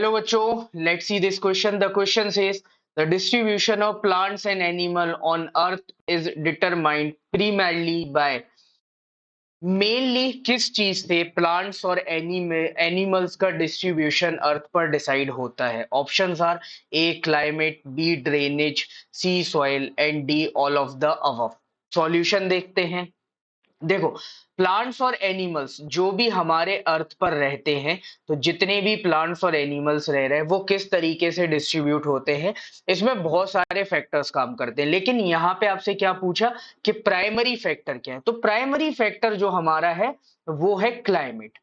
Hello, Bacho. Let's see this question. The question says the distribution of plants and animal on Earth is determined primarily by mainly किस चीज से plants और animals का distribution अर्थ पर decide होता है। Options are A climate, B drainage, C soil and D all of the above. Solution देखते हैं। देखो, प्लांट्स और एनिमल्स जो भी हमारे अर्थ पर रहते हैं, तो जितने भी प्लांट्स और एनिमल्स रह रहे हैं वो किस तरीके से डिस्ट्रीब्यूट होते हैं, इसमें बहुत सारे फैक्टर्स काम करते हैं। लेकिन यहाँ पे आपसे क्या पूछा कि प्राइमरी फैक्टर क्या है, तो प्राइमरी फैक्टर जो हमारा है वो है क्लाइमेट।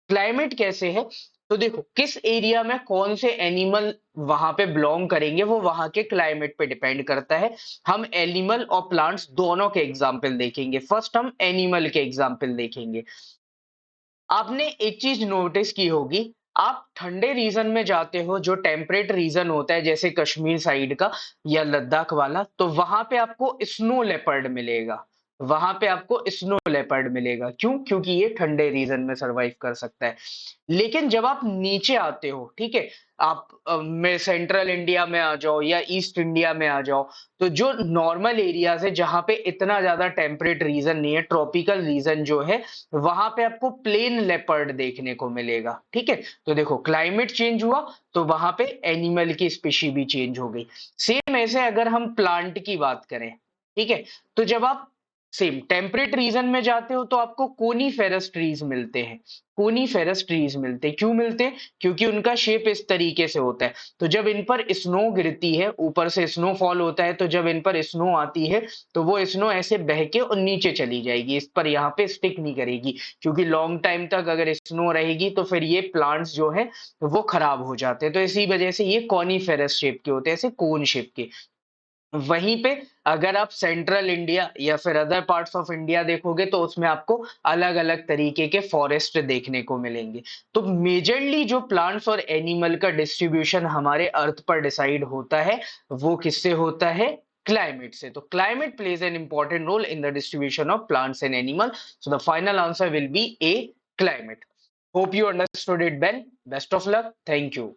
क्लाइमेट कैसे है, तो देखो किस एरिया में कौन से एनिमल वहां पे बिलोंग करेंगे वो वहां के क्लाइमेट पे डिपेंड करता है। हम एनिमल और प्लांट्स दोनों के एग्जाम्पल देखेंगे। फर्स्ट हम एनिमल के एग्जाम्पल देखेंगे। आपने एक चीज नोटिस की होगी, आप ठंडे रीजन में जाते हो जो टेम्परेट रीजन होता है जैसे कश्मीर साइड का या लद्दाख वाला, तो वहां पे आपको स्नो लेपर्ड मिलेगा। वहां पे आपको स्नो लेपर्ड मिलेगा। क्यों? क्योंकि ये ठंडे रीजन में सरवाइव कर सकता है। लेकिन जब आप नीचे आते हो, ठीक है, आप में सेंट्रल इंडिया में आ जाओ या ईस्ट इंडिया में आ जाओ, तो जो नॉर्मल एरियाज है जहां पे इतना ज्यादा टेम्परेट रीजन नहीं है, ट्रॉपिकल रीजन जो है, वहां पे आपको प्लेन लेपर्ड देखने को मिलेगा। ठीक है, तो देखो क्लाइमेट चेंज हुआ तो वहां पे एनिमल की स्पीशी भी चेंज हो गई। सेम ऐसे अगर हम प्लांट की बात करें, ठीक है, तो जब आप सेम टेम्परेट रीजन में जाते हो तो आपको कोनीफेरस ट्रीज मिलते हैं। कोनीफेरस ट्रीज मिलते हैं, क्यों मिलते हैं? क्योंकि उनका शेप इस तरीके से होता है। तो जब इन पर स्नो गिरती है, ऊपर से स्नोफॉल होता है, तो जब इन पर स्नो आती है तो वो स्नो ऐसे बह के और नीचे चली जाएगी, इस पर यहाँ पे स्टिक नहीं करेगी। क्योंकि लॉन्ग टाइम तक अगर स्नो रहेगी तो फिर ये प्लांट्स जो है वो खराब हो जाते हैं। तो इसी वजह से ये कॉनीफेरस शेप के होते हैं, ऐसे कोन शेप के। वहीं पे अगर आप सेंट्रल इंडिया या फिर अदर पार्ट्स ऑफ इंडिया देखोगे तो उसमें आपको अलग अलग तरीके के फॉरेस्ट देखने को मिलेंगे। तो मेजरली जो प्लांट्स और एनिमल का डिस्ट्रीब्यूशन हमारे अर्थ पर डिसाइड होता है वो किससे होता है? क्लाइमेट से। तो climate plays an important role in the distribution of plants and animal. So the final answer will be A, climate. Hope you understood it, Ben. Best of luck, thank you.